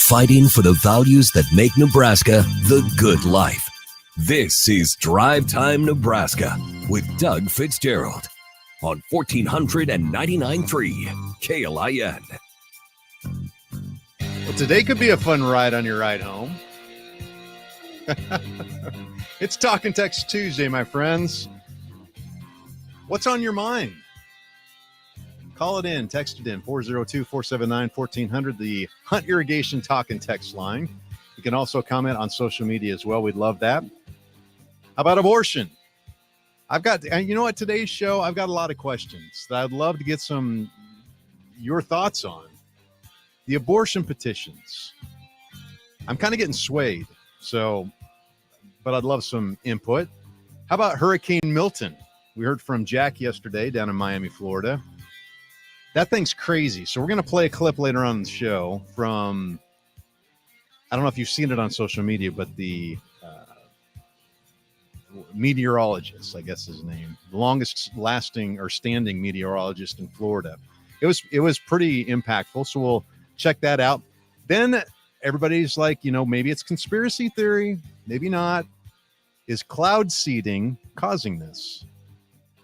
Fighting for the values that make Nebraska the good life. This is Drive Time Nebraska with Doug Fitzgerald on 1499.3 KLIN. Well, today could be a fun ride on your ride home. It's Talk and Text Tuesday, my friends. What's on your mind? Call it in, text it in, 402-479-1400, the Hunt Irrigation Talk and Text line. You can also comment on social media as well. We'd love that. How about abortion? You know what, today's show, I've got a lot of questions that I'd love to get your thoughts on. The abortion petitions. I'm kind of getting swayed, but I'd love some input. How about Hurricane Milton? We heard from Jack yesterday down in Miami, Florida. That thing's crazy. So we're going to play a clip later on in the show from, I don't know if you've seen it on social media, but the meteorologist, I guess his name, the longest lasting or standing meteorologist in Florida. It was pretty impactful. So we'll check that out. Then everybody's like, maybe it's conspiracy theory, maybe not. Is cloud seeding causing this?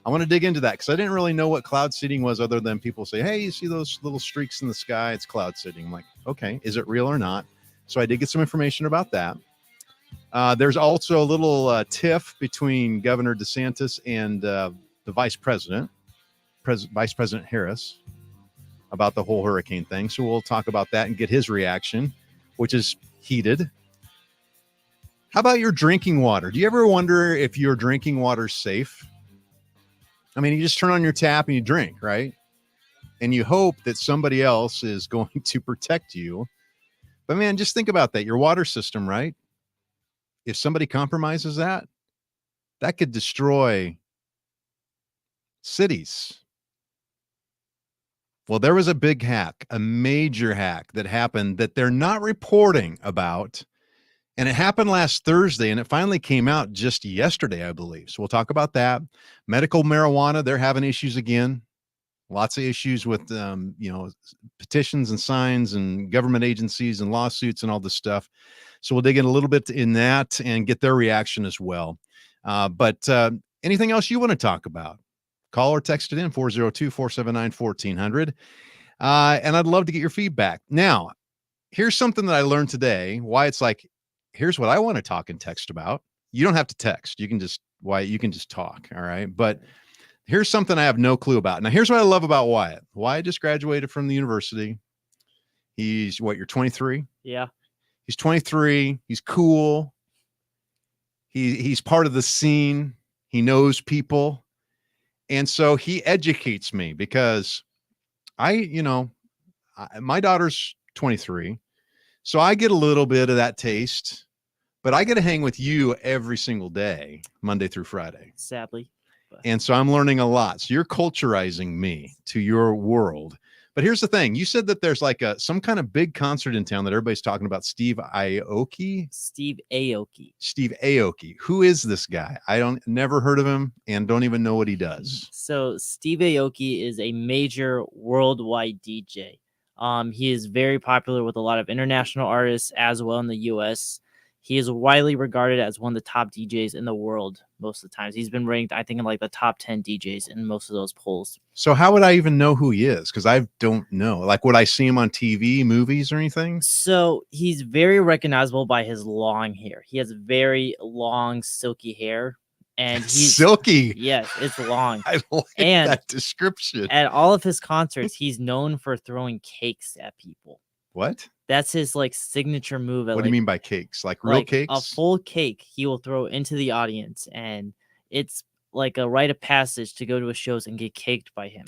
I want to dig into that because I didn't really know what cloud seeding was other than people say, hey, you see those little streaks in the sky? It's cloud seeding. I'm like, okay, is it real or not? So I did get some information about that. There's also a little tiff between Governor DeSantis and the Vice President Harris about the whole hurricane thing. So we'll talk about that and get his reaction, which is heated. How about your drinking water? Do you ever wonder if your drinking water's safe? I mean, you just turn on your tap and you drink, right? And you hope that somebody else is going to protect you. But man, just think about that. Your water system, right? If somebody compromises that could destroy cities. Well, there was a big hack, a major hack that happened that they're not reporting about. And it happened last Thursday, and it finally came out just yesterday, I believe. So we'll talk about that. Medical marijuana, they're having issues again. Lots of issues with, petitions and signs and government agencies and lawsuits and all this stuff. So we'll dig in a little bit in that and get their reaction as well. But anything else you want to talk about? Call or text it in, 402-479-1400. And I'd love to get your feedback. Now, here's something that I learned today, why it's like, here's what I want to talk and text about. You don't have to text. You can just talk. All right. But here's something I have no clue about. Now, here's what I love about Wyatt. Wyatt just graduated from the university. He's you're 23? Yeah. He's 23. He's cool. He's part of the scene. He knows people. And so he educates me because my daughter's 23. So I get a little bit of that taste, but I get to hang with you every single day, Monday through Friday. Sadly. And so I'm learning a lot. So you're culturizing me to your world. But here's the thing. You said that there's like some kind of big concert in town that everybody's talking about. Steve Aoki. Who is this guy? Never heard of him and don't even know what he does. So Steve Aoki is a major worldwide DJ. He is very popular with a lot of international artists as well in the U.S. He is widely regarded as one of the top DJs in the world most of the times. He's been ranked, I think, in like the top 10 DJs in most of those polls. So how would I even know who he is? Because I don't know. Like, would I see him on TV, movies, or anything? So he's very recognizable by his long hair. He has very long, silky hair. And he's silky. Yes, it's long. I like that description. At all of his concerts, he's known for throwing cakes at people. What? That's his signature move. What do you mean by cakes? Like real cakes? A full cake he will throw into the audience, and it's like a rite of passage to go to his shows and get caked by him.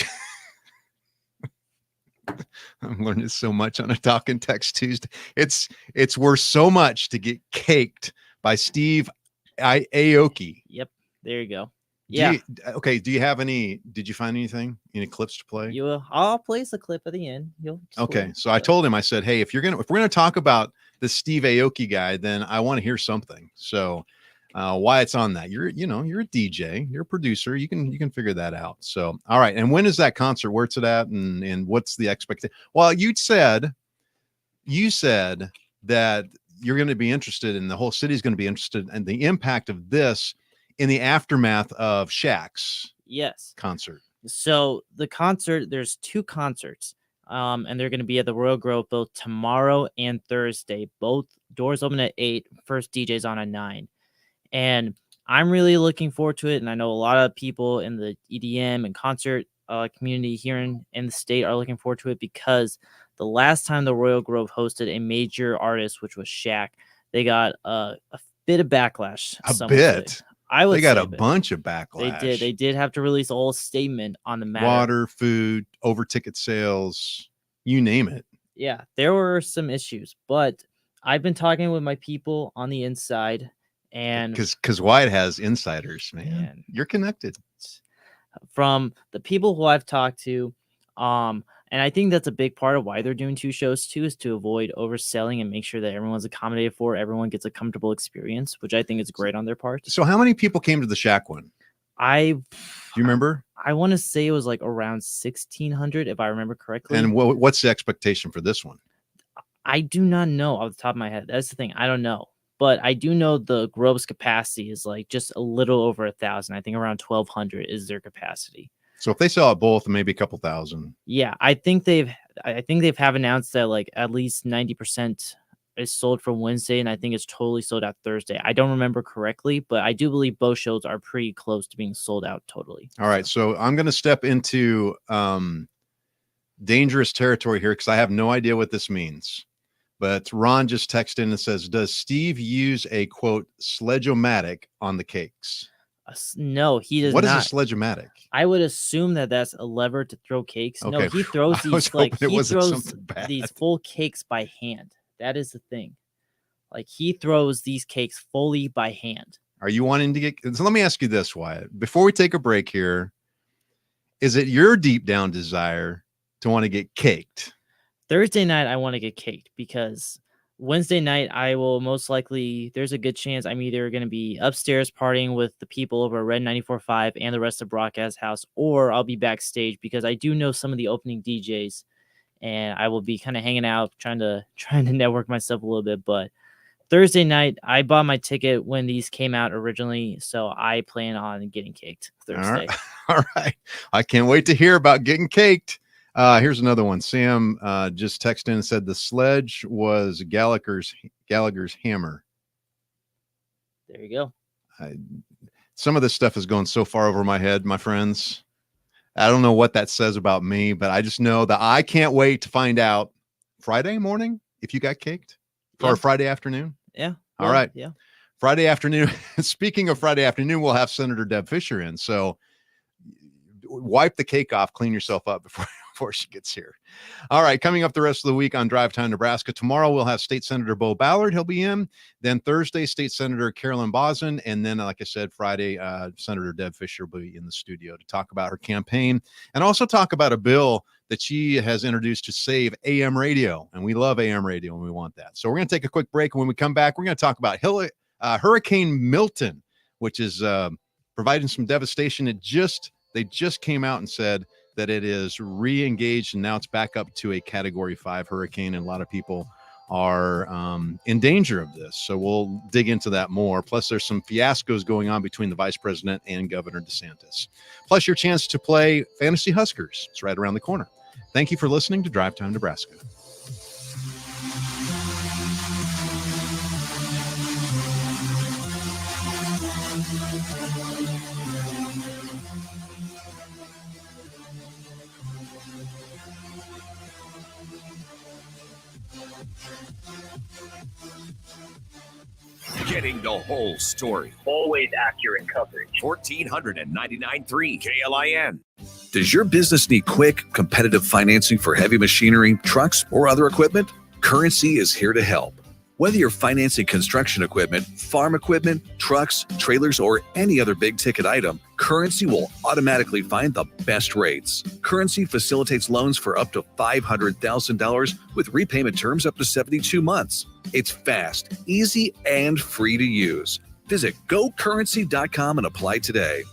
I'm learning so much on a Talk and Text Tuesday. It's worth so much to get caked by Steve Aoki. Yep, there you go. Yeah. Do you have any? Did you find anything? Any clips to play? I'll place a clip at the end. Okay. So I told him, I said, hey, if we're gonna talk about the Steve Aoki guy, then I want to hear something. So Wyatt's on that. You're a DJ, you're a producer. You can figure that out. So, all right. And when is that concert? Where's it at? And what's the expectation? Well, you said that you're going to be interested, and the whole city's going to be interested in the impact of this in the aftermath of Shaq's concert. So the concert, there's 2 concerts, and they're going to be at the Royal Grove both tomorrow and Thursday. Both doors open at 8. First DJ's on at 9. And I'm really looking forward to it. And I know a lot of people in the EDM and concert community here in the state are looking forward to it, because the last time the Royal Grove hosted a major artist, which was Shaq, they got a bit of backlash. A bit. They got a bunch of backlash. They did have to release a whole statement on the matter. Water, food, over ticket sales, you name it. Yeah, there were some issues, but I've been talking with my people on the inside, and because Wyatt has insiders, man. You're connected. From the people who I've talked to, and I think that's a big part of why they're doing 2 shows too, is to avoid overselling and make sure that everyone's accommodated for, everyone gets a comfortable experience, which I think is great on their part. So how many people came to the Shaq one? Do you remember? I want to say it was like around 1,600, if I remember correctly. And what's the expectation for this one? I do not know off the top of my head. That's the thing. I don't know. But I do know the Grove's capacity is like just a little over 1,000. I think around 1,200 is their capacity. So if they sell it both, maybe a couple thousand. Yeah, I think they've announced that like at least 90% is sold for Wednesday, and I think it's totally sold out Thursday. I don't remember correctly, but I do believe both shows are pretty close to being sold out totally. All right, so I'm going to step into dangerous territory here because I have no idea what this means. But Ron just texted in and says, does Steve use a, quote, sledge-o-matic on the cakes? No, he does not. What is a sledge-o-matic? I would assume that that's a lever to throw cakes. Okay. No, he throws these full cakes by hand. That is the thing. Like, he throws these cakes fully by hand. Are you wanting to get... So let me ask you this, Wyatt. Before we take a break here, is it your deep down desire to want to get caked? Thursday night, I want to get caked because Wednesday night, I will most likely, there's a good chance I'm either going to be upstairs partying with the people over at Red 94.5 and the rest of Broadcast House, or I'll be backstage because I do know some of the opening DJs, and I will be kind of hanging out, trying to network myself a little bit. But Thursday night, I bought my ticket when these came out originally, so I plan on getting caked Thursday. All right. I can't wait to hear about getting caked. Here's another one. Sam just texted in and said the sledge was Gallagher's hammer. There you go. Some of this stuff is going so far over my head, my friends. I don't know what that says about me, but I just know that I can't wait to find out Friday morning if you got caked or Friday afternoon. Yeah. All right. Yeah. Friday afternoon. Speaking of Friday afternoon, we'll have Senator Deb Fischer in. So wipe the cake off, clean yourself up before she gets here. All right, coming up the rest of the week on Drive Time Nebraska. Tomorrow we'll have State Senator Bo Ballard. He'll be in. Then Thursday, State Senator Carolyn Bosin. And then, like I said, Friday, Senator Deb Fischer will be in the studio to talk about her campaign and also talk about a bill that she has introduced to save AM radio. And we love AM radio and we want that. So we're going to take a quick break. And when we come back, we're going to talk about Hurricane Milton, which is providing some devastation. They just came out and said that it is re-engaged and now it's back up to a Category 5 hurricane, and a lot of people are in danger of this. So we'll dig into that more. Plus, there's some fiascos going on between the Vice President and Governor DeSantis. Plus, your chance to play Fantasy Huskers. It's right around the corner. Thank you for listening to Drive Time Nebraska. Getting the whole story. Always accurate coverage. 1499.3 KLIN. Does your business need quick, competitive financing for heavy machinery, trucks, or other equipment? Currency is here to help. Whether you're financing construction equipment, farm equipment, trucks, trailers, or any other big-ticket item, Currency will automatically find the best rates. Currency facilitates loans for up to $500,000 with repayment terms up to 72 months. It's fast, easy, and free to use. Visit gocurrency.com and apply today.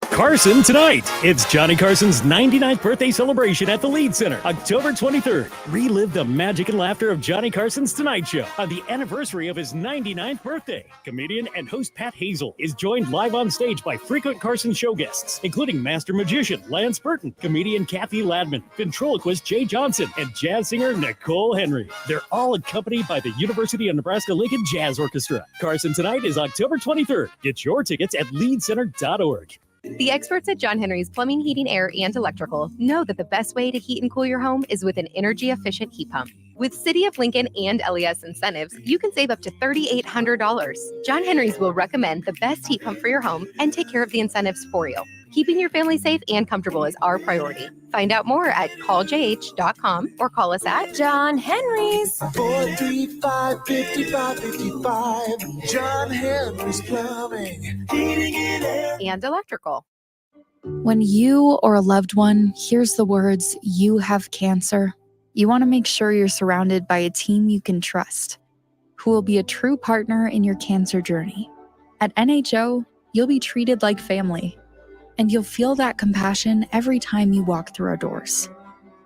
Carson tonight. It's Johnny Carson's 99th birthday celebration at the Lead Center, October 23rd. Relive the magic and laughter of Johnny Carson's Tonight Show on the anniversary of his 99th birthday. Comedian and host Pat Hazel is joined live on stage by frequent Carson show guests, including master magician Lance Burton, comedian Kathy Ladman, ventriloquist Jay Johnson, and jazz singer Nicole Henry. They're all accompanied by the University of Nebraska-Lincoln Jazz Orchestra. Carson Tonight is October 23rd. Get your tickets at leadcenter.org. The experts at John Henry's Plumbing, Heating, Air, and Electrical know that the best way to heat and cool your home is with an energy-efficient heat pump. With City of Lincoln and LES incentives, you can save up to $3,800. John Henry's will recommend the best heat pump for your home and take care of the incentives for you. Keeping your family safe and comfortable is our priority. Find out more at calljh.com or call us at John Henry's 435-5555. John Henry's Plumbing, Heating and Air, and Electrical. When you or a loved one hears the words, "You have cancer," you want to make sure you're surrounded by a team you can trust, who will be a true partner in your cancer journey. At NHO, you'll be treated like family, and you'll feel that compassion every time you walk through our doors.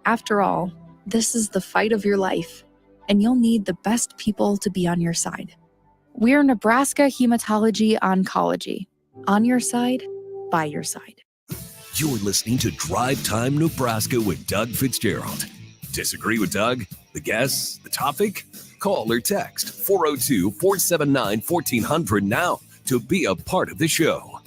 After all, this is the fight of your life, and you'll need the best people to be on your side. We're Nebraska Hematology Oncology. On your side, by your side. You're listening to Drive Time Nebraska with Doug Fitzgerald. Disagree with Doug, the guests, the topic? Call or text 402-479-1400 now to be a part of the show.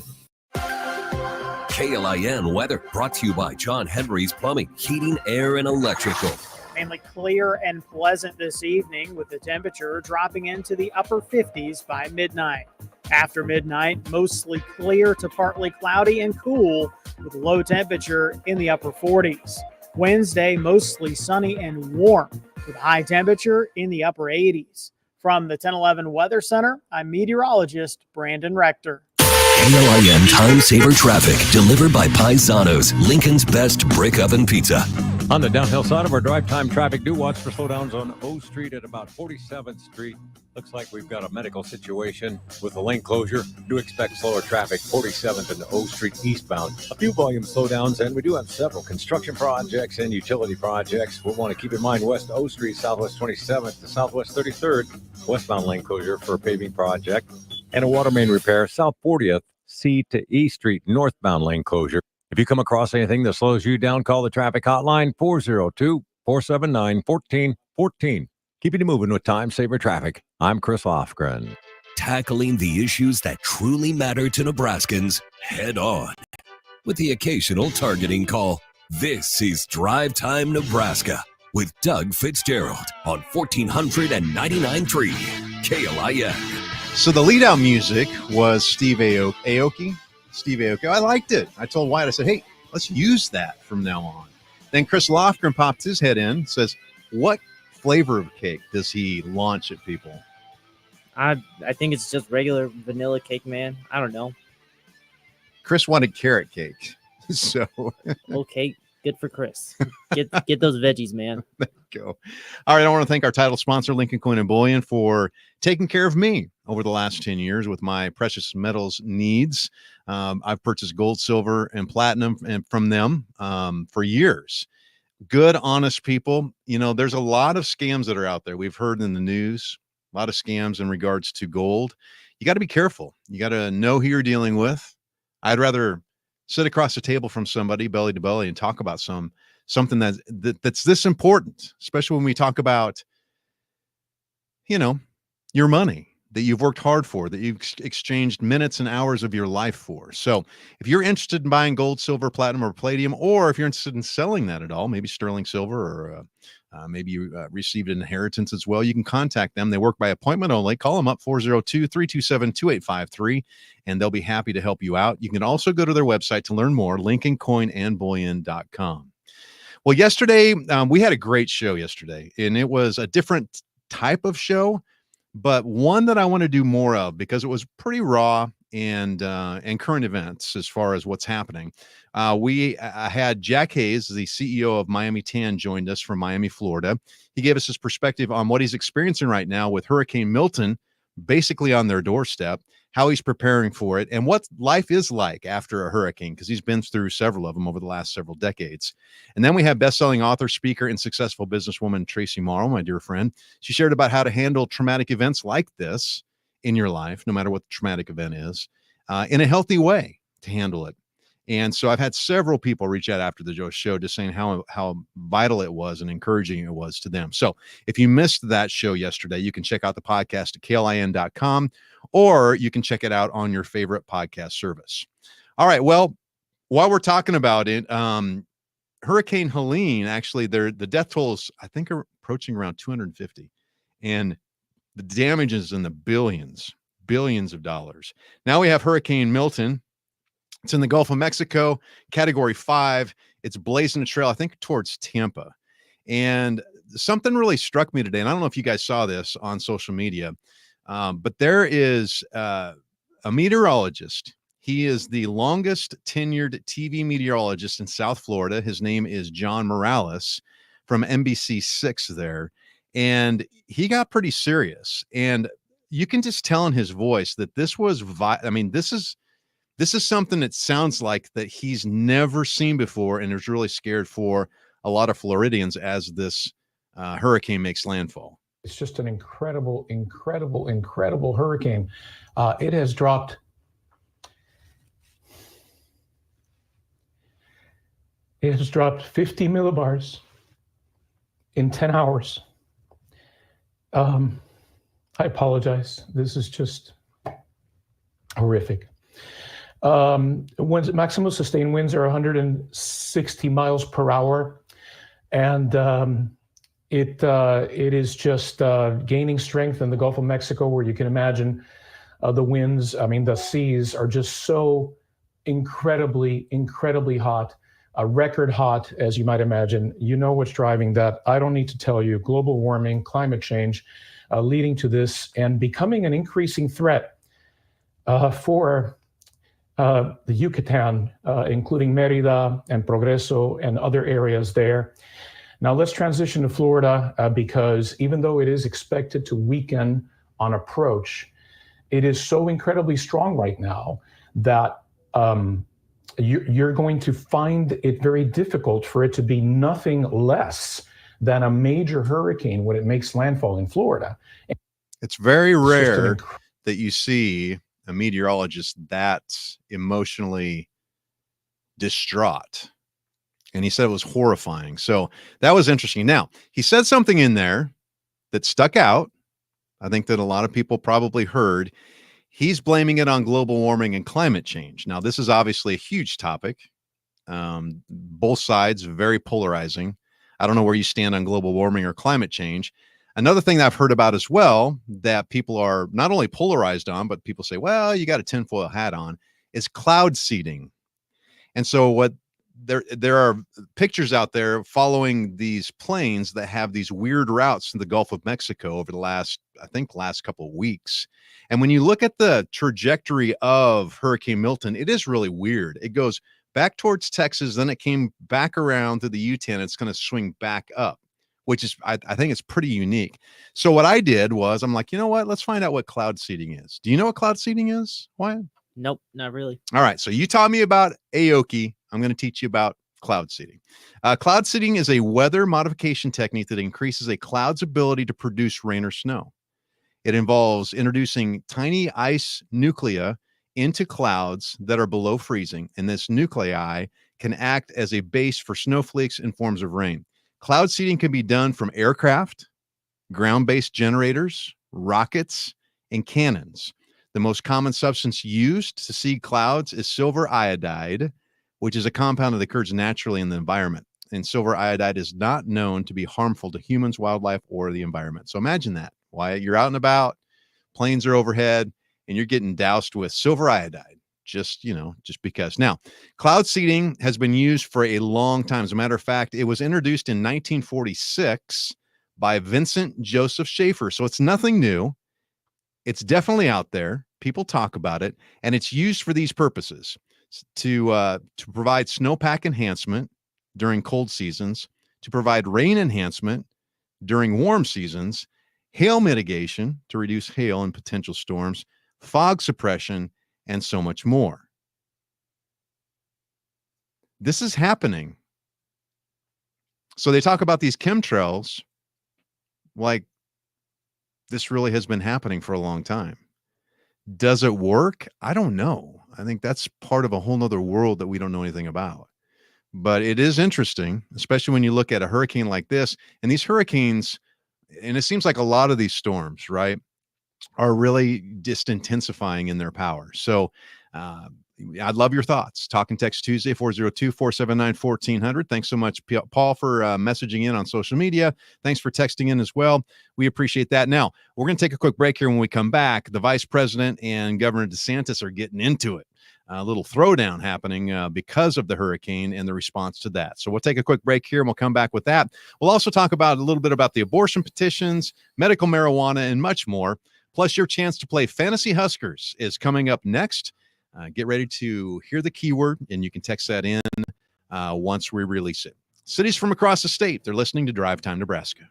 KLIN weather brought to you by John Henry's Plumbing, Heating, Air, and Electrical. Mainly clear and pleasant this evening, with the temperature dropping into the upper 50s by midnight. After midnight, mostly clear to partly cloudy and cool, with low temperature in the upper 40s. Wednesday, mostly sunny and warm, with high temperature in the upper 80s. From the 1011 Weather Center, I'm meteorologist Brandon Rector. KLIN Time Saver Traffic, delivered by Paisanos, Lincoln's best brick oven pizza. On the downhill side of our drive time traffic, do watch for slowdowns on O Street at about 47th Street. Looks like we've got a medical situation with a lane closure. Do expect slower traffic 47th and O Street eastbound. A few volume slowdowns, and we do have several construction projects and utility projects. We'll want to keep in mind West O Street, Southwest 27th to Southwest 33rd, westbound lane closure for a paving project, and a water main repair, South 40th C to E Street, northbound lane closure. If you come across anything that slows you down, call the traffic hotline 402-479-1414. Keeping you moving with Time Saver Traffic. I'm Chris Lofgren. Tackling the issues that truly matter to Nebraskans head on. With the occasional targeting call, this is Drive Time Nebraska with Doug Fitzgerald on 1499.3 KLIN. So the lead out music was Steve Aoki. Steve Aoki. I liked it. I told Wyatt, I said, hey, let's use that from now on. Then Chris Lofgren popped his head in, says, what flavor of cake does he launch at people? I think it's just regular vanilla cake, man. I don't know. Chris wanted carrot cake. So okay, good for Chris. Get those veggies, man. There you go. All right, I want to thank our title sponsor, Lincoln Coin and Bullion, for taking care of me over the last 10 years with my precious metals needs. I've purchased gold, silver, and platinum from them for years. Good, honest people. You know, there's a lot of scams that are out there. We've heard in the news, a lot of scams in regards to gold. You got to be careful. You got to know who you're dealing with. I'd rather sit across the table from somebody belly to belly and talk about something that's this important, especially when we talk about, you know, your money that you've worked hard for, that you've exchanged minutes and hours of your life for. So if you're interested in buying gold, silver, platinum, or palladium, or if you're interested in selling that at all, maybe sterling silver, or maybe you received an inheritance as well, you can contact them. They work by appointment only. Call them up 402-327-2853, and they'll be happy to help you out. You can also go to their website to learn more, lincolncoinandbullion.com. Well, yesterday, we had a great show yesterday, and it was a different type of show, but one that I want to do more of because it was pretty raw and current events as far as what's happening. We had Jack Hayes, the CEO of Miami Tan, joined us from Miami, Florida. He gave us his perspective on what he's experiencing right now with Hurricane Milton basically on their doorstep, how he's preparing for it, and what life is like after a hurricane, because he's been through several of them over the last several decades. And then we have best-selling author, speaker, and successful businesswoman Tracy Morrow, my dear friend. She shared about how to handle traumatic events like this in your life, no matter what the traumatic event is, in a healthy way to handle it. And so I've had several people reach out after the show just saying how vital it was and encouraging it was to them. So if you missed that show yesterday, you can check out the podcast at klin.com, or you can check it out on your favorite podcast service. All right. Well, while we're talking about it, Hurricane Helene, actually, the death tolls, I think, are approaching around 250. And the damage is in the billions of dollars. Now we have Hurricane Milton. It's in the Gulf of Mexico, Category 5. It's blazing a trail, I think, towards Tampa. And something really struck me today, and I don't know if you guys saw this on social media, but there is a meteorologist. He is the longest tenured TV meteorologist in South Florida. His name is John Morales from NBC6 there. And he got pretty serious. And you can just tell in his voice that this was, this is something that sounds like that he's never seen before and is really scared for a lot of Floridians as this hurricane makes landfall. It's just an incredible hurricane. It has dropped 50 millibars in 10 hours. I apologize. This is just horrific. Maximum sustained winds are 160 miles per hour, and it is just gaining strength in the Gulf of Mexico, where you can imagine the winds. I mean, the seas are just so incredibly hot, record hot, as you might imagine. You know what's driving that. I don't need to tell you. Global warming, climate change, leading to this and becoming an increasing threat for the Yucatan, including Merida and Progreso and other areas there. Now let's transition to Florida because even though it is expected to weaken on approach, it is so incredibly strong right now that you're going to find it very difficult for it to be nothing less than a major hurricane when it makes landfall in Florida. It's very rare that you see a meteorologist that's emotionally distraught. And he said it was horrifying. So that was interesting. Now, he said something in there that stuck out. I think that a lot of people probably heard. He's blaming it on global warming and climate change. Now, this is obviously a huge topic. Both sides, very polarizing. I don't know where you stand on global warming or climate change. Another thing that I've heard about as well that people are not only polarized on, but people say, well, you got a tinfoil hat on, is cloud seeding. And so what there are pictures out there following these planes that have these weird routes in the Gulf of Mexico over the last couple of weeks. And when you look at the trajectory of Hurricane Milton, it is really weird. It goes back towards Texas, then it came back around to the Yucatan. It's going to swing back up, which is, I think it's pretty unique. So what I did was I'm like, you know what? Let's find out what cloud seeding is. Do you know what cloud seeding is, Wyatt? Nope, not really. All right. So you taught me about Aoki. I'm going to teach you about cloud seeding. Cloud seeding is a weather modification technique that increases a cloud's ability to produce rain or snow. It involves introducing tiny ice nuclei into clouds that are below freezing, and this nuclei can act as a base for snowflakes in forms of rain. Cloud seeding can be done from aircraft, ground-based generators, rockets, and cannons. The most common substance used to seed clouds is silver iodide, which is a compound that occurs naturally in the environment. And silver iodide is not known to be harmful to humans, wildlife, or the environment. So imagine that. Wyatt, you're out and about, planes are overhead, and you're getting doused with silver iodide. Just because. Now, cloud seeding has been used for a long time. As a matter of fact, it was introduced in 1946 by Vincent Joseph Schaefer. So it's nothing new. It's definitely out there. People talk about it, and it's used for these purposes to provide snowpack enhancement during cold seasons, to provide rain enhancement during warm seasons, hail mitigation to reduce hail and potential storms, fog suppression, and so much more. This is happening. So they talk about these chemtrails like this really has been happening for a long time. Does it work? I don't know. I think that's part of a whole nother world that we don't know anything about. But it is interesting, especially when you look at a hurricane like this. And these hurricanes, and it seems like a lot of these storms, right, are really just intensifying in their power. So I'd love your thoughts. Talk and Text Tuesday, 402-479-1400. Thanks so much, Paul, for messaging in on social media. Thanks for texting in as well. We appreciate that. Now, we're going to take a quick break here. When we come back, the Vice President and Governor DeSantis are getting into it. A little throwdown happening because of the hurricane and the response to that. So we'll take a quick break here and we'll come back with that. We'll also talk about a little bit about the abortion petitions, medical marijuana, and much more. Plus, your chance to play Fantasy Huskers is coming up next. Get ready to hear the keyword, and you can text that in once we release it. Cities from across the state, they're listening to Drive Time Nebraska.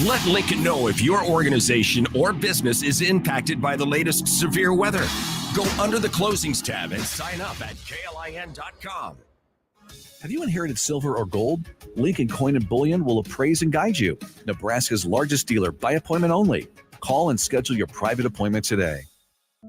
Let Lincoln know if your organization or business is impacted by the latest severe weather. Go under the closings tab and sign up at klin.com. Have you inherited silver or gold? Lincoln Coin and Bullion will appraise and guide you. Nebraska's largest dealer by appointment only. Call and schedule your private appointment today.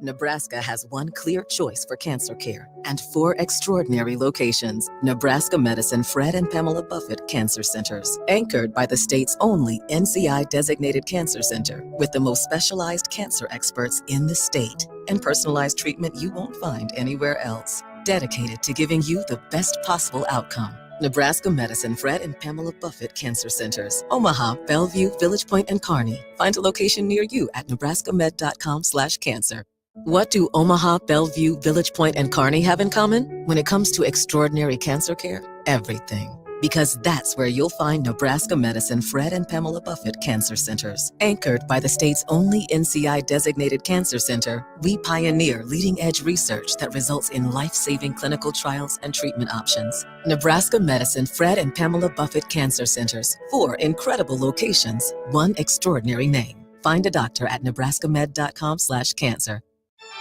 Nebraska has one clear choice for cancer care and 4 extraordinary locations. Nebraska Medicine Fred and Pamela Buffett Cancer Centers, anchored by the state's only NCI-designated cancer center with the most specialized cancer experts in the state and personalized treatment you won't find anywhere else. Dedicated to giving you the best possible outcome. Nebraska Medicine Fred and Pamela Buffett Cancer Centers, Omaha, Bellevue, Village Point, and Kearney. Find a location near you at nebraskamed.com/cancer. What do Omaha, Bellevue, Village Point, and Kearney have in common when it comes to extraordinary cancer care? Everything. Because that's where you'll find Nebraska Medicine Fred and Pamela Buffett Cancer Centers. Anchored by the state's only NCI-designated cancer center, we pioneer leading-edge research that results in life-saving clinical trials and treatment options. Nebraska Medicine Fred and Pamela Buffett Cancer Centers. 4 incredible locations, 1 extraordinary name. Find a doctor at nebraskamed.com/cancer.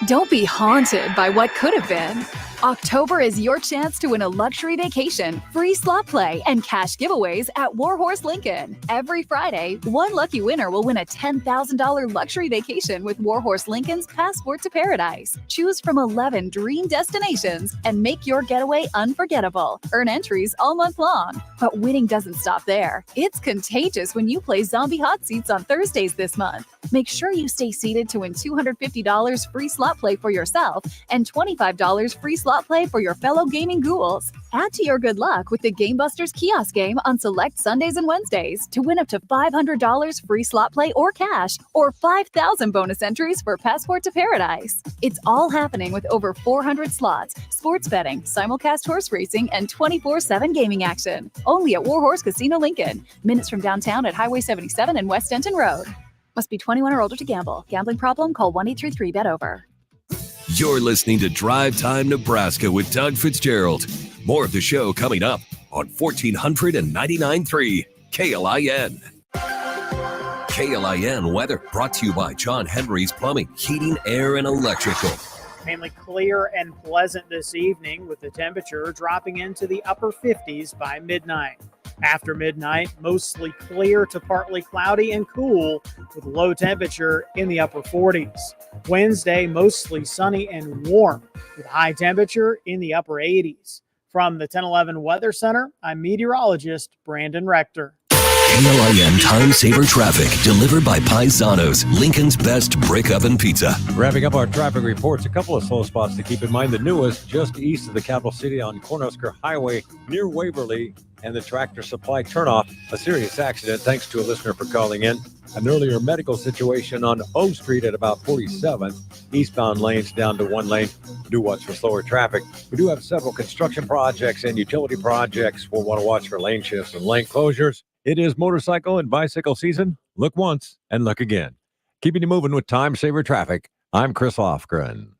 Don't be haunted by what could have been. October is your chance to win a luxury vacation, free slot play, and cash giveaways at Warhorse Lincoln. Every Friday, one lucky winner will win a $10,000 luxury vacation with Warhorse Lincoln's Passport to Paradise. Choose from 11 dream destinations and make your getaway unforgettable. Earn entries all month long. But winning doesn't stop there. It's contagious when you play Zombie Hot Seats on Thursdays this month. Make sure you stay seated to win $250 free slot play for yourself and $25 free slot play for your fellow gaming ghouls. Add to your good luck with the Game Busters kiosk game on select Sundays and Wednesdays to win up to $500 free slot play or cash, or 5,000 bonus entries for Passport to Paradise. It's all happening with over 400 slots, sports betting, simulcast horse racing, and 24/7 gaming action. Only at Warhorse Casino Lincoln, minutes from downtown at Highway 77 and West Denton Road. Must be 21 or older to gamble. Gambling problem? Call 1-833-BET-OVER. You're listening to Drive Time Nebraska with Doug Fitzgerald. More of the show coming up on 1499.3 KLIN. KLIN weather brought to you by John Henry's Plumbing, Heating, Air, and Electrical. Mainly clear and pleasant this evening, with the temperature dropping into the upper 50s by midnight. After midnight, mostly clear to partly cloudy and cool, with low temperature in the upper 40s. Wednesday, mostly sunny and warm, with high temperature in the upper 80s. From the 1011 Weather Center, I'm meteorologist Brandon Rector. KLIN Time Saver Traffic, delivered by Paisanos, Lincoln's best brick oven pizza. Wrapping up our traffic reports, a couple of slow spots to keep in mind. The newest, just east of the capital city on Cornhusker Highway near Waverly and the Tractor Supply turnoff. A serious accident, thanks to a listener for calling in. An earlier medical situation on O Street at about 47th. Eastbound lanes down to 1 lane. Do watch for slower traffic. We do have several construction projects and utility projects. We'll want to watch for lane shifts and lane closures. It is motorcycle and bicycle season. Look once and look again. Keeping you moving with Time Saver Traffic. I'm Chris Lofgren.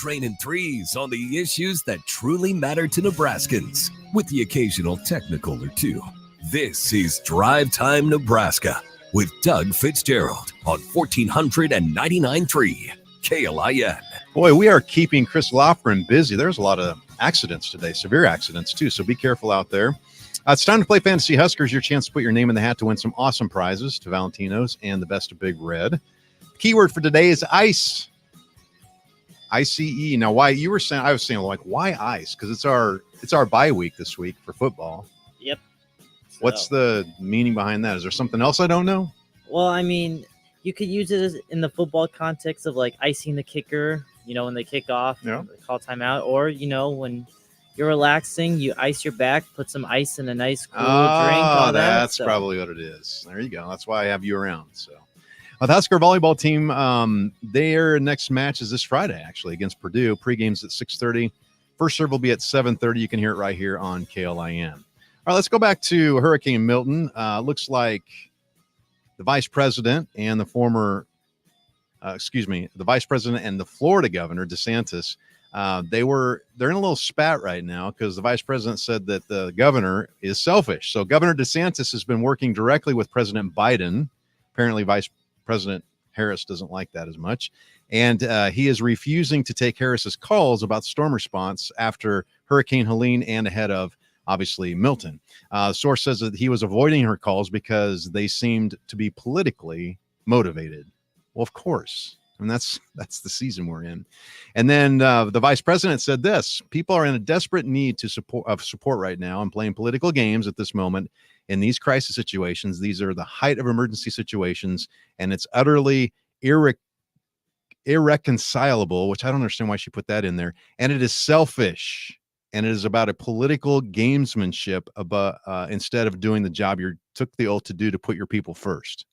training threes on the issues that truly matter to Nebraskans, with the occasional technical or two. This is Drive Time Nebraska with Doug Fitzgerald on 1499.3 KLIN. Boy, we are keeping Chris Lofgren busy. There's a lot of accidents today, severe accidents too, so be careful out there. It's time to play Fantasy Huskers, your chance to put your name in the hat to win some awesome prizes to Valentino's and the Best of Big Red. Keyword for today is ice. ICE. Now, why you were saying, I was saying, like, why ice? Because it's our bye week this week for football. Yep. What's the meaning behind that? Is there something else I don't know? Well, I mean, you could use it in the football context of like icing the kicker, when they kick off, they call timeout, or, when you're relaxing, you ice your back, put some ice in a nice cool drink. All that's probably what it is. There you go. That's why I have you around. So, the Husker volleyball team, their next match is this Friday, actually, against Purdue. Pre-game's at 6:30. First serve will be at 7:30. You can hear it right here on KLIN. All right, let's go back to Hurricane Milton. Looks like the vice president and the vice president and the Florida governor, DeSantis, they're in a little spat right now because the vice president said that the governor is selfish. So Governor DeSantis has been working directly with President Biden. Apparently, Vice President Harris doesn't like that as much. And he is refusing to take Harris's calls about storm response after Hurricane Helene and ahead of, obviously, Milton. The source says that he was avoiding her calls because they seemed to be politically motivated. Well, of course. I mean, that's the season we're in. And then the vice president said this: people are in a desperate need of support right now and playing political games at this moment in these crisis situations. These are the height of emergency situations, and it's utterly irreconcilable, which I don't understand why she put that in there. And it is selfish, and it is about a political gamesmanship instead of doing the job you took the oath to do, to put your people first.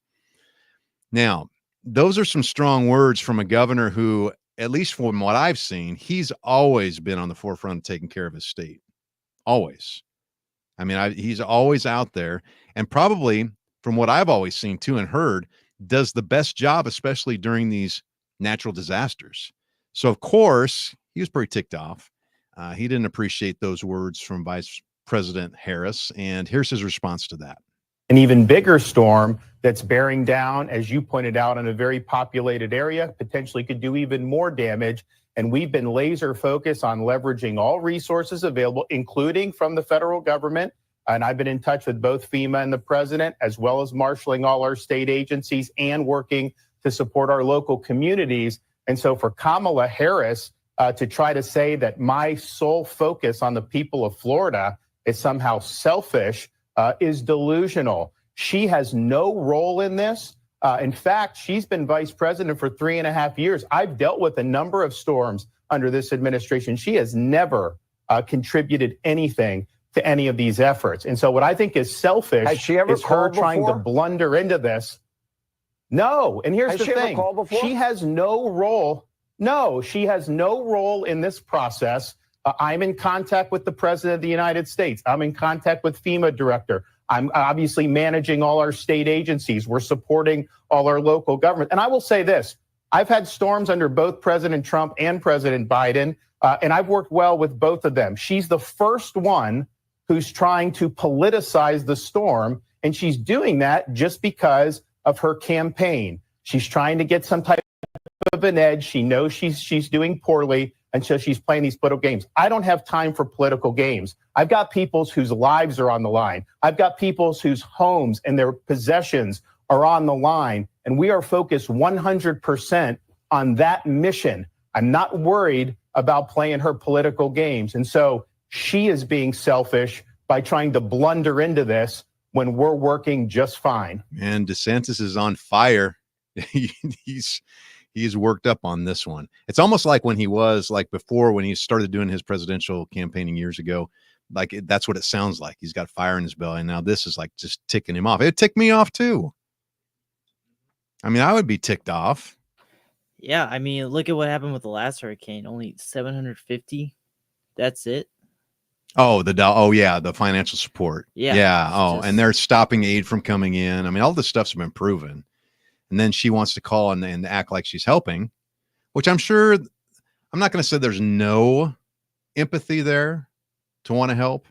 Now, those are some strong words from a governor who, at least from what I've seen, he's always been on the forefront of taking care of his state. Always. I mean, he's always out there, and probably, from what I've always seen too and heard, does the best job, especially during these natural disasters. So, of course, he was pretty ticked off. He didn't appreciate those words from Vice President Harris, and here's his response to that. An even bigger storm that's bearing down, as you pointed out, on a very populated area, potentially could do even more damage. And we've been laser focused on leveraging all resources available, including from the federal government. And I've been in touch with both FEMA and the president, as well as marshaling all our state agencies and working to support our local communities. And so for Kamala Harris to try to say that my sole focus on the people of Florida is somehow selfish is delusional. She has no role in this. In fact, she's been vice president for 3.5 years. I've dealt with a number of storms under this administration. She has never contributed anything to any of these efforts. And so what I think is selfish is her trying to blunder into this. No. And here's the thing. She has no role. No, she has no role in this process. I'm in contact with the president of the United States. I'm in contact with FEMA director. I'm obviously managing all our state agencies. We're supporting all our local government. And I will say this: I've had storms under both President Trump and President Biden, and I've worked well with both of them. She's the first one who's trying to politicize the storm, and she's doing that just because of her campaign. She's trying to get some type of an edge. She knows she's doing poorly, and so she's playing these political games. I don't have time for political games. I've got people whose lives are on the line. I've got people whose homes and their possessions are on the line, and we are focused 100% on that mission. I'm not worried about playing her political games. And so she is being selfish by trying to blunder into this when we're working just fine. And DeSantis is on fire. He's worked up on this one. It's almost like when he was like before, when he started doing his presidential campaigning years ago, like that's what it sounds like. He's got fire in his belly. And now this is like just ticking him off. It ticked me off too. I mean, I would be ticked off. Yeah. I mean, look at what happened with the last hurricane. Only 750. That's it. Oh, the financial support. Yeah. Oh, and they're stopping aid from coming in. I mean, all this stuff's been proven. And then she wants to call and act like she's helping, which I'm sure I'm not going to say there's no empathy there to want to help,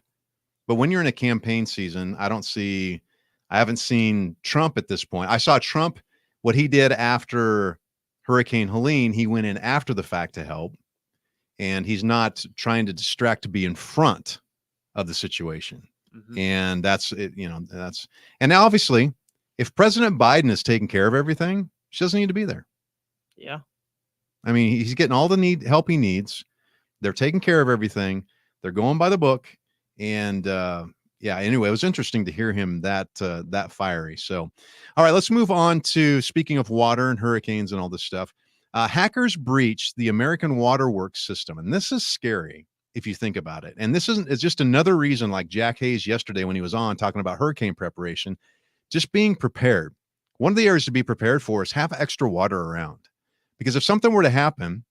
but when you're in a campaign season, I haven't seen Trump at this point. I saw Trump, what he did after Hurricane Helene, he went in after the fact to help, and he's not trying to distract to be in front of the situation. And that's it, and now obviously, if President Biden is taking care of everything, she doesn't need to be there. Yeah. I mean, he's getting all the help he needs. They're taking care of everything. They're going by the book. And anyway, it was interesting to hear him that fiery. So, all right, let's move on to, speaking of water and hurricanes and all this stuff. Hackers breached the American Waterworks system. And this is scary if you think about it. And this is just another reason, like Jack Hayes yesterday when he was on talking about hurricane preparation, just being prepared. One of the areas to be prepared for is have extra water around. Because if something were to happen,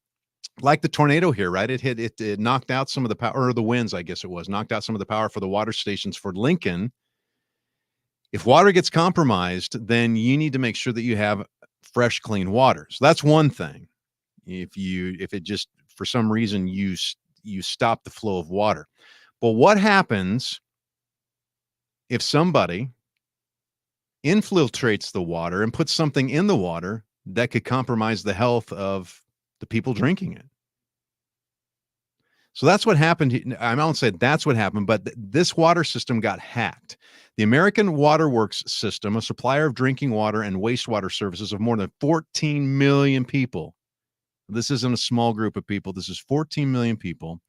like the tornado here, right? It knocked out some of the power, or the winds, I guess it was, knocked out some of the power for the water stations for Lincoln. If water gets compromised, then you need to make sure that you have fresh, clean water. So that's one thing. If it just, for some reason, you stop the flow of water. But what happens if somebody infiltrates the water and puts something in the water that could compromise the health of the people drinking it? So that's what happened. I won't say that's what happened, but this water system got hacked. The American Waterworks system, a supplier of drinking water and wastewater services of more than 14 million people. This isn't a small group of people. This is 14 million people.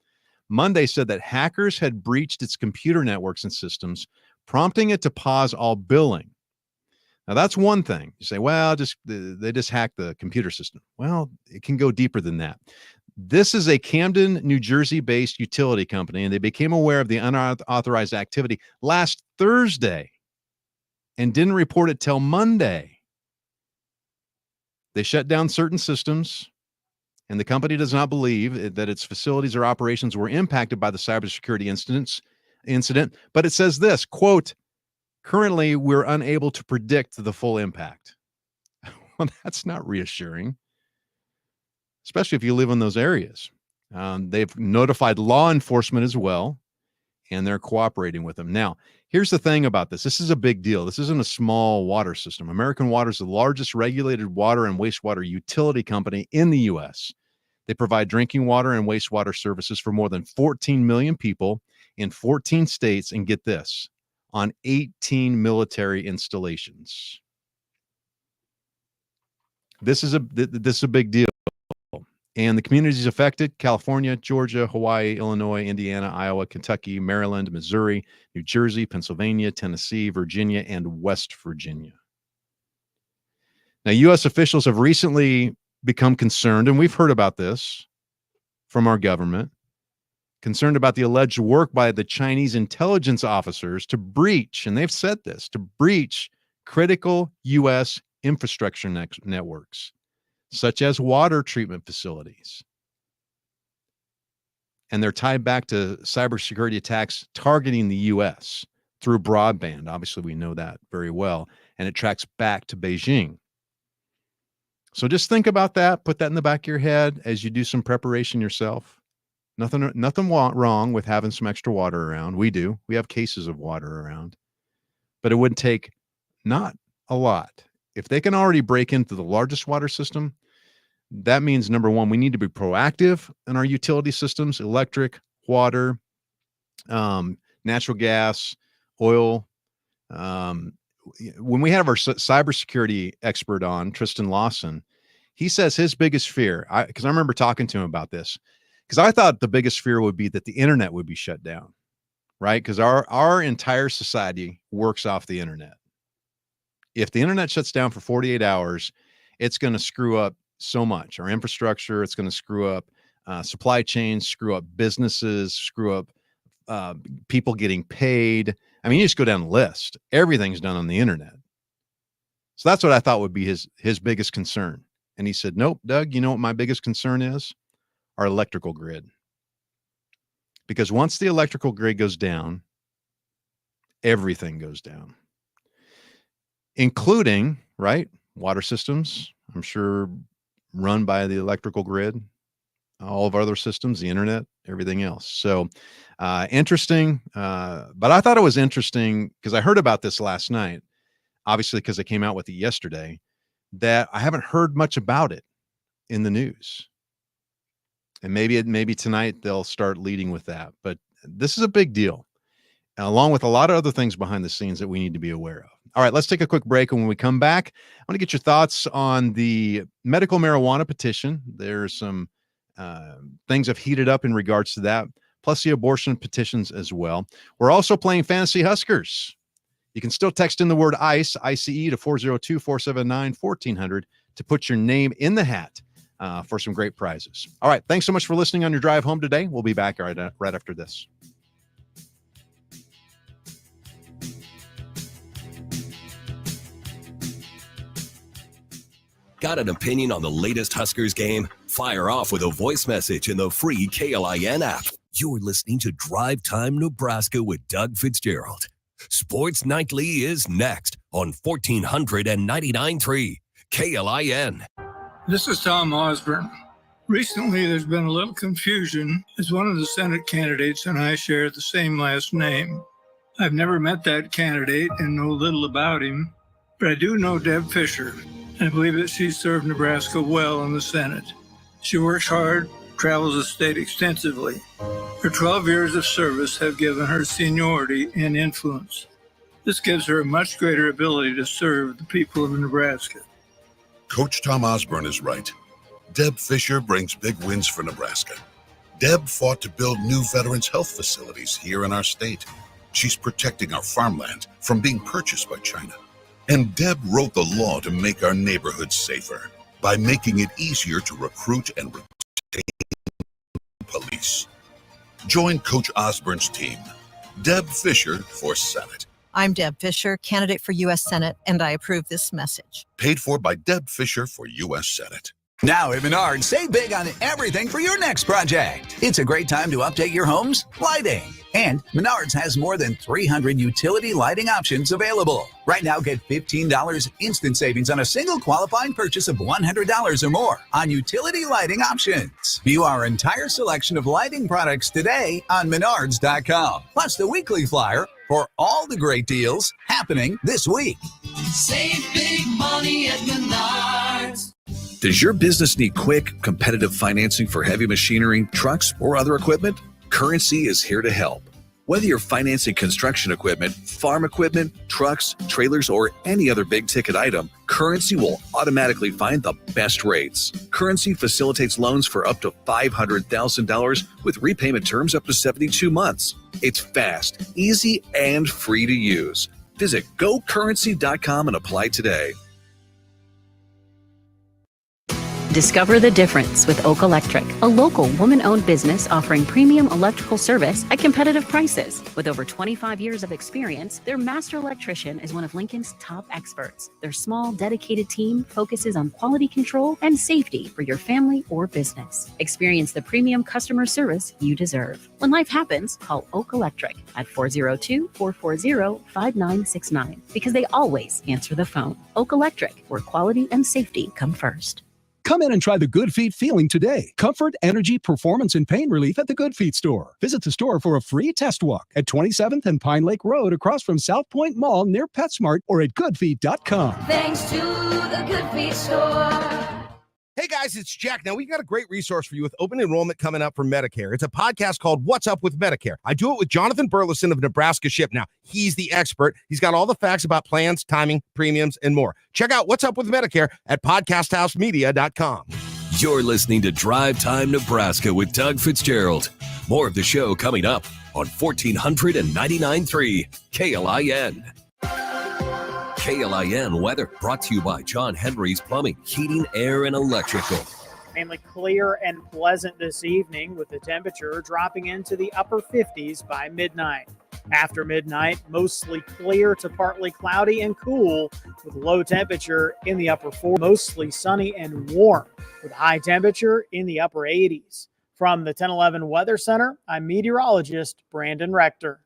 Monday said that hackers had breached its computer networks and systems, prompting it to pause all billing. Now, that's one thing. You say, well, they just hacked the computer system. Well, it can go deeper than that. This is a Camden, New Jersey-based utility company, and they became aware of the unauthorized activity last Thursday and didn't report it till Monday. They shut down certain systems, and the company does not believe that its facilities or operations were impacted by the cybersecurity incident. But it says this, quote, currently, we're unable to predict the full impact. Well, that's not reassuring, especially if you live in those areas. They've notified law enforcement as well, and they're cooperating with them. Now, here's the thing about this. This is a big deal. This isn't a small water system. American Water is the largest regulated water and wastewater utility company in the U.S. They provide drinking water and wastewater services for more than 14 million people in 14 states, and get this, on 18 military installations. This is a big deal. And the communities affected: California, Georgia, Hawaii, Illinois, Indiana, Iowa, Kentucky, Maryland, Missouri, New Jersey, Pennsylvania, Tennessee, Virginia, and West Virginia. Now, U.S. officials have recently become concerned, and we've heard about this from our government, concerned about the alleged work by the Chinese intelligence officers to breach, and they've said this, to breach critical U.S. infrastructure networks, such as water treatment facilities. And they're tied back to cybersecurity attacks targeting the U.S. through broadband. Obviously, we know that very well, and it tracks back to Beijing. So just think about that. Put that in the back of your head as you do some preparation yourself. Nothing wrong with having some extra water around. We do. We have cases of water around. But it would take not a lot. If they can already break into the largest water system, that means, number one, we need to be proactive in our utility systems: electric, water, natural gas, oil. When we have our cybersecurity expert on, Tristan Lawson, he says his biggest fear, because I remember talking to him about this, because I thought the biggest fear would be that the internet would be shut down, right? Because our entire society works off the internet. If the internet shuts down for 48 hours, it's going to screw up so much. Our infrastructure, it's going to screw up supply chains, screw up businesses, screw up people getting paid. I mean, you just go down the list. Everything's done on the internet. So that's what I thought would be his biggest concern. And he said, nope, Doug, you know what my biggest concern is? Our electrical grid. Because once the electrical grid goes down, everything goes down, including, right, water systems, I'm sure, run by the electrical grid. all of our other systems, the internet, everything else. So interesting. But I thought it was interesting because I heard about this last night, obviously because I came out with it yesterday, that I haven't heard much about it in the news. And maybe tonight they'll start leading with that. But this is a big deal, along with a lot of other things behind the scenes that we need to be aware of. All right, let's take a quick break. And when we come back, I want to get your thoughts on the medical marijuana petition. There's some things have heated up in regards to that, plus the abortion petitions as well. We're also playing Fantasy Huskers. You can still text in the word ICE, ICE, to 402-479-1400 to put your name in the hat for some great prizes. All right, thanks so much for listening on your drive home today. We'll be back right after this. Got an opinion on the latest Huskers game? Fire off with a voice message in the free KLIN app. You're listening to Drive Time Nebraska with Doug Fitzgerald. Sports Nightly is next on 1499.3 KLIN. This is Tom Osborne. Recently, there's been a little confusion as one of the Senate candidates and I share the same last name. I've never met that candidate and know little about him, but I do know Deb Fischer. I believe that she's served Nebraska well in the Senate. She works hard, travels the state extensively. Her 12 years of service have given her seniority and influence. This gives her a much greater ability to serve the people of Nebraska. Coach Tom Osborne is right. Deb Fischer brings big wins for Nebraska. Deb fought to build new veterans health facilities here in our state. She's protecting our farmland from being purchased by China. And Deb wrote the law to make our neighborhoods safer by making it easier to recruit and retain police. Join Coach Osborne's team. Deb Fischer for Senate. I'm Deb Fischer, candidate for U.S. Senate, and I approve this message. Paid for by Deb Fischer for U.S. Senate. Now at Menards, save big on everything for your next project. It's a great time to update your home's lighting. And Menards has more than 300 utility lighting options available. Right now, get $15 instant savings on a single qualifying purchase of $100 or more on utility lighting options. View our entire selection of lighting products today on Menards.com. Plus the weekly flyer for all the great deals happening this week. Save big money at Menards. Does your business need quick, competitive financing for heavy machinery, trucks, or other equipment? Currency is here to help. Whether you're financing construction equipment, farm equipment, trucks, trailers, or any other big-ticket item, Currency will automatically find the best rates. Currency facilitates loans for up to $500,000 with repayment terms up to 72 months. It's fast, easy, and free to use. Visit gocurrency.com and apply today. Discover the difference with Oak Electric, a local woman-owned business offering premium electrical service at competitive prices. With over 25 years of experience, their master electrician is one of Lincoln's top experts. Their small, dedicated team focuses on quality control and safety for your family or business. Experience the premium customer service you deserve. When life happens, call Oak Electric at 402-440-5969 because they always answer the phone. Oak Electric, where quality and safety come first. Come in and try the Good Feet feeling today. Comfort, energy, performance, and pain relief at the Good Feet store. Visit the store for a free test walk at 27th and Pine Lake Road across from South Point Mall near PetSmart or at goodfeet.com. Thanks to the Good Feet store. Hey guys, it's Jack. Now, we've got a great resource for you with open enrollment coming up for Medicare. It's a podcast called What's Up with Medicare. I do it with Jonathan Burleson of Nebraska Ship. Now, he's the expert. He's got all the facts about plans, timing, premiums, and more. Check out What's Up with Medicare at podcasthousemedia.com. You're listening to Drive Time Nebraska with Doug Fitzgerald. More of the show coming up on 1499.3 KLIN. KLIN weather brought to you by John Henry's Plumbing, Heating, Air, and Electrical. Mainly clear and pleasant this evening with the temperature dropping into the upper 50s by midnight. After midnight, mostly clear to partly cloudy and cool with low temperature in the upper 40s. Mostly sunny and warm with high temperature in the upper 80s. From the 1011 Weather Center, I'm meteorologist Brandon Rector.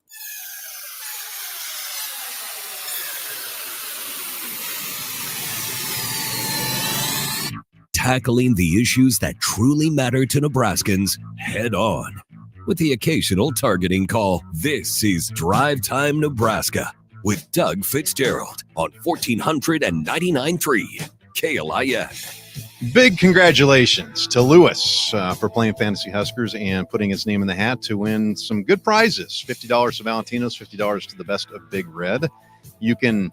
tackling the issues that truly matter to Nebraskans head on. With the occasional targeting call, this is Drive Time Nebraska with Doug Fitzgerald on 1499.3 KLIF. Big congratulations to Lewis for playing Fantasy Huskers and putting his name in the hat to win some good prizes. $50 to Valentino's, $50 to the Best of Big Red. You can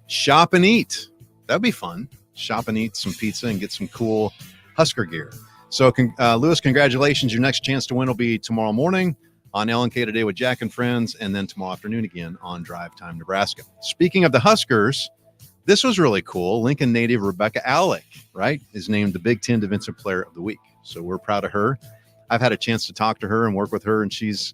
shop and eat. That'd be fun. Shop and eat some pizza and get some cool Husker gear. So, Lewis, congratulations. Your next chance to win will be tomorrow morning on LNK Today with Jack and Friends, and then tomorrow afternoon again on Drive Time Nebraska. Speaking of the Huskers, this was really cool. Lincoln native Rebecca Alec, right, is named the Big Ten Defensive Player of the Week. So we're proud of her. I've had a chance to talk to her and work with her, and she's,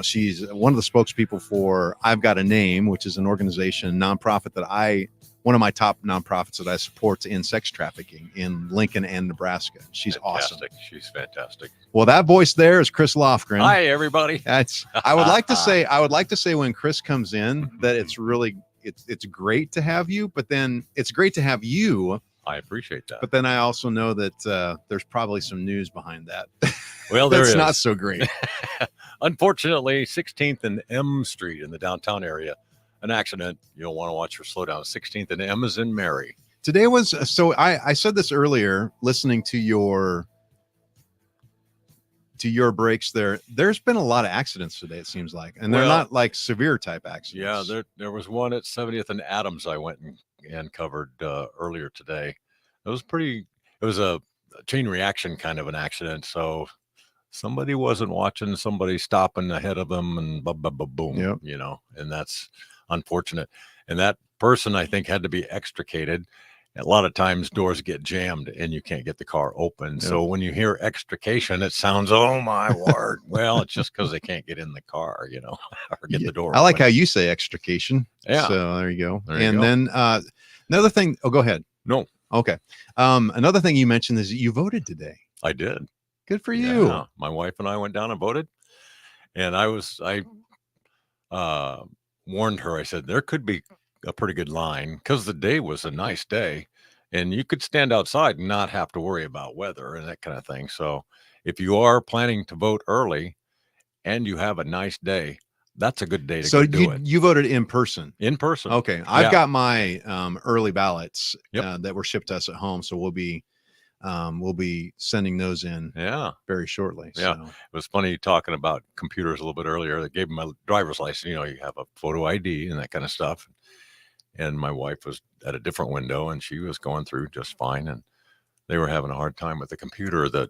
she's one of the spokespeople for I've Got a Name, which is an organization, nonprofit one of my top nonprofits that I support in sex trafficking in Lincoln and Nebraska. She's fantastic. Awesome. She's fantastic. Well, that voice there is Chris Lofgren. Hi, everybody. I would like to say when Chris comes in that it's really it's great to have you, but then it's great to have you. I appreciate that. But then I also know that there's probably some news behind that. Well, that's not so great. Unfortunately, 16th and M Street in the downtown area, an accident. You'll want to watch for slow down. 16th and M is in Mary. Today was so I said this earlier, listening to your breaks there. There's been a lot of accidents today, it seems like, and they're not like severe type accidents. Yeah, there was one at 70th and Adams I went and covered earlier today. It was a chain reaction kind of an accident. So somebody wasn't watching, somebody stopping ahead of them, and boom, yep. And that's unfortunate. And that person, I think, had to be extricated. A lot of times doors get jammed and you can't get the car open. Yep. So when you hear extrication, it sounds, oh my word. Well, it's just because they can't get in the car, or get the door I like open. how you say extrication. Yeah. So there you go. There you go. Then another thing. Oh, go ahead. No. Okay. Another thing you mentioned is you voted today. I did. Good for you. Yeah. My wife and I went down and voted. And I warned her. I said, there could be a pretty good line because the day was a nice day and you could stand outside and not have to worry about weather and that kind of thing. So if you are planning to vote early and you have a nice day, that's a good day to go do it. You voted in person. In person. Okay. I've got my early ballots that were shipped to us at home. So we'll be sending those in very shortly. Yeah. So. It was funny talking about computers a little bit earlier. They gave me my driver's license. You have a photo ID and that kind of stuff. And my wife was at a different window and she was going through just fine. And they were having a hard time with the computer that.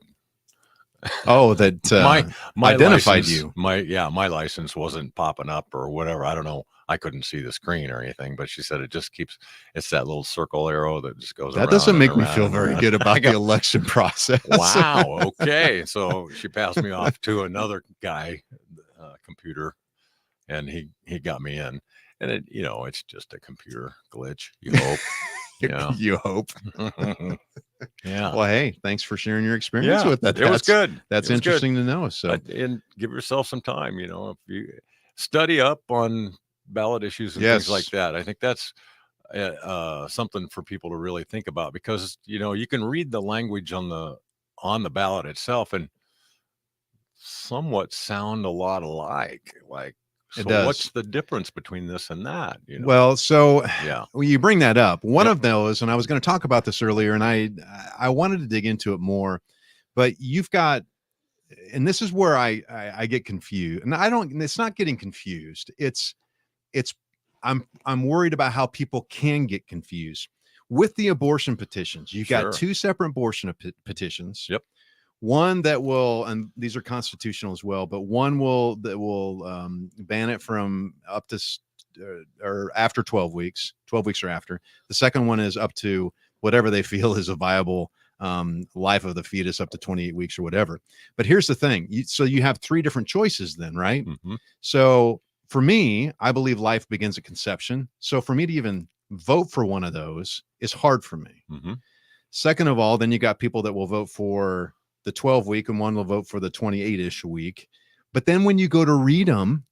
Oh, that my identified license, you. My license wasn't popping up or whatever. I don't know. I couldn't see the screen or anything, but she said it's that little circle arrow that just goes around. That doesn't make me around feel and very around. good about the election process. Wow. Okay. So she passed me off to another guy, computer, and he got me in. And it's just a computer glitch. You hope. You hope. Yeah. Well, hey, thanks for sharing your experience with that. It was good. That's It was interesting good. to know. So, and give yourself some time. If you study up on ballot issues and things like that, I think that's something for people to really think about because you can read the language on the ballot itself and somewhat sound a lot alike. So what's the difference between this and that? Well, so yeah, when you bring that up, one of those, and I was going to talk about this earlier, and I wanted to dig into it more, but you've got, and this is where I get confused, and it's not getting confused. I'm worried about how people can get confused with the abortion petitions. You've got two separate abortion petitions. Yep. One that will, and these are constitutional as well, but one that will ban it from up to or after 12 weeks or after. The second one is up to whatever they feel is a viable life of the fetus, up to 28 weeks or whatever. But here's the thing. So you have three different choices then, right? Mm-hmm. So for me, I believe life begins at conception. So for me to even vote for one of those is hard for me. Mm-hmm. Second of all, then you got people that will vote for the 12 week and one will vote for the 28-ish week. But then when you go to read them,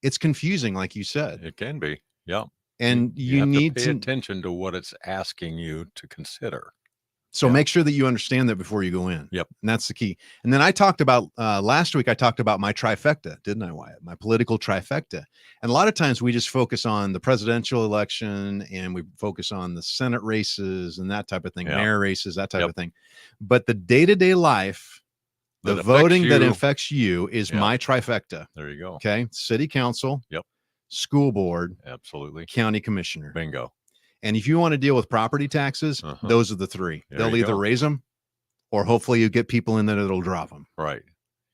it's confusing, like you said. It can be. Yeah. And you have need to pay attention to what it's asking you to consider. So make sure that you understand that before you go in. Yep. And that's the key. And then I talked about last week, I talked about my trifecta, didn't I, Wyatt? My political trifecta. And a lot of times we just focus on the presidential election and we focus on the Senate races and that type of thing, mayor races, that type of thing. But the day-to-day life, the voting that affects you is my trifecta. There you go. Okay. City council. Yep. School board. Absolutely. County commissioner. Bingo. And if you want to deal with property taxes, those are the three. They'll either raise them or hopefully you get people in there that'll drop them. Right.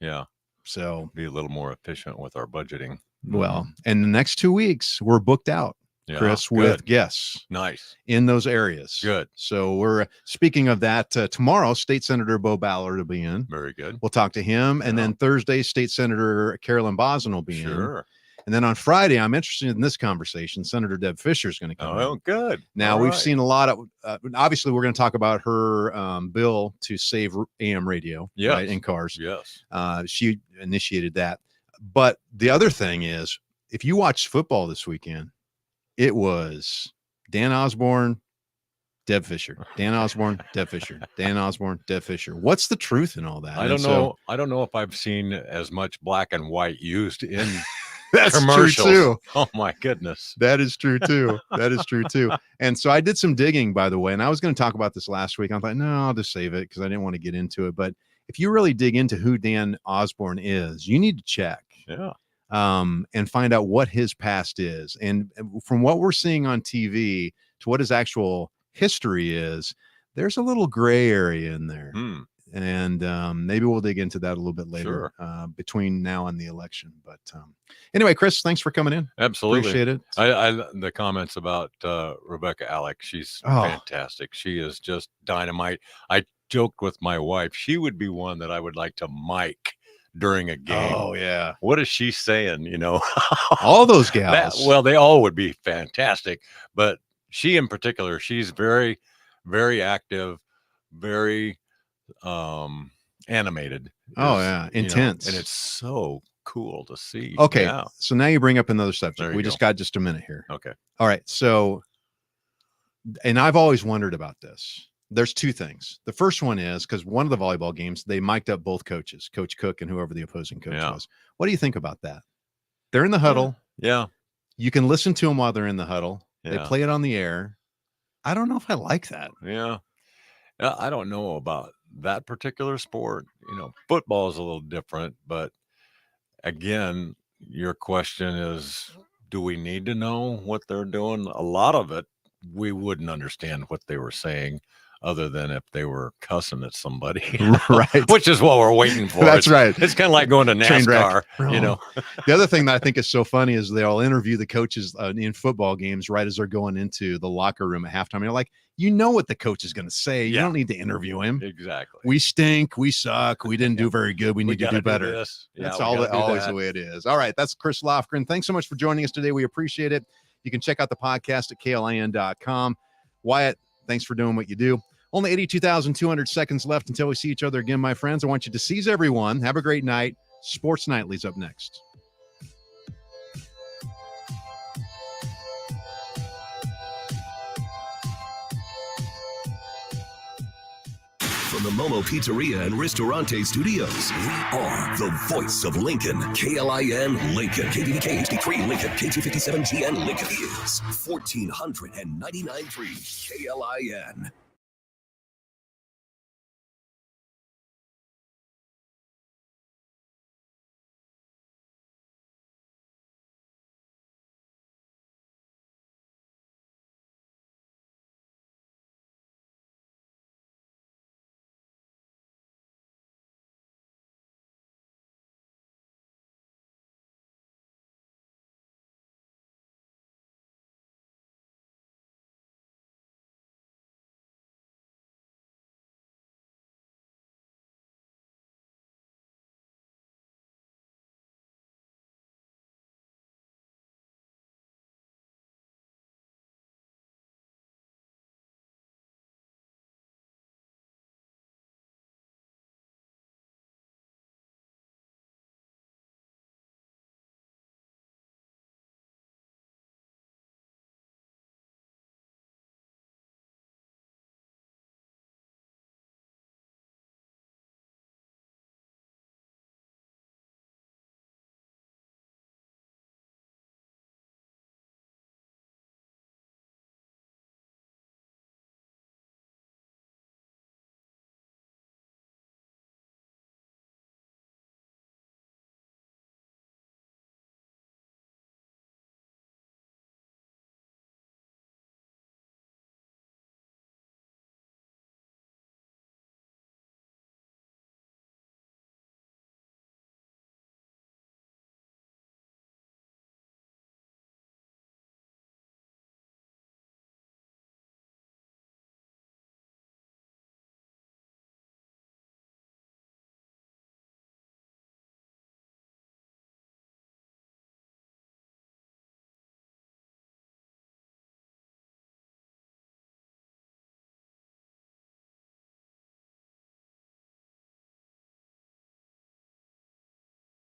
Yeah. So be a little more efficient with our budgeting. Well, and the next 2 weeks we're booked out, Chris, with guests. Nice. In those areas. Good. So we're speaking of that tomorrow, State Senator Bo Ballard will be in. Very good. We'll talk to him. And then Thursday, State Senator Carolyn Bosden will be in. Sure. And then on Friday, I'm interested in this conversation. Senator Deb Fisher is going to come in. Oh, good. Now, we've seen a lot of, obviously, we're going to talk about her bill to save AM radio right, in cars. Yes. She initiated that. But the other thing is, if you watched football this weekend, it was Dan Osborne, Deb Fisher, Dan Osborne, Deb Fisher, Dan Osborne, Deb Fisher. What's the truth in all that? I don't know. I don't know if I've seen as much black and white used in That's commercials. true too. Oh my goodness. That is true too. That is true too. And so I did some digging, by the way, and I was going to talk about this last week. I thought, no, I'll just save it because I didn't want to get into it. But if you really dig into who Dan Osborne is, you need to check. Yeah. And find out what his past is. And from what we're seeing on TV to what his actual history is, there's a little gray area in there. And maybe we'll dig into that a little bit later between now and the election. But anyway, Chris, thanks for coming in. Absolutely. Appreciate it. I the comments about Rebecca Alec, she's fantastic. She is just dynamite. I joked with my wife, she would be one that I would like to mic during a game. Oh yeah. What is she saying? You know, all those gals. Well, they all would be fantastic, but she in particular, she's very, very active, very animated. Oh yeah, intense. And it's so cool to see. Okay, yeah. So now you bring up another subject. We go. just got just a minute here. Okay. All right. So, and I've always wondered about this. There's two things. The first one is because one of the volleyball games, they mic'd up both coaches, Coach Cook and whoever the opposing coach was. What do you think about that? They're in the huddle. Yeah. You can listen to them while they're in the huddle. They Yeah. play it on the air. I don't know if I like that. Yeah. I don't know about that particular sport. You know, football is a little different, but again, your question is, do we need to know what they're doing? A lot of it, we wouldn't understand what they were saying other than if they were cussing at somebody, Right. Which is what we're waiting for. That's right. It's kind of like going to Train wreck. NASCAR, you know. The other thing that I think is so funny is they'll interview the coaches in football games right as they're going into the locker room at halftime. And you're like, you know what the coach is going to say. You don't need to interview him. Exactly. We stink. We suck. We didn't do very good. We need to gotta do better. this. Yeah, That's we all. gotta do Always that. the way it is. All right. That's Chris Lofgren. Thanks so much for joining us today. We appreciate it. You can check out the podcast at klin.com. Wyatt, thanks for doing what you do. Only 82,200 seconds left until we see each other again, my friends. I want you to seize everyone. Have a great night. Sports Nightly's up next. From the Momo Pizzeria and Ristorante Studios, we are the voice of Lincoln. KLIN Lincoln. KDDK HD3 Lincoln. K257GN Lincoln is 1499.3 KLIN.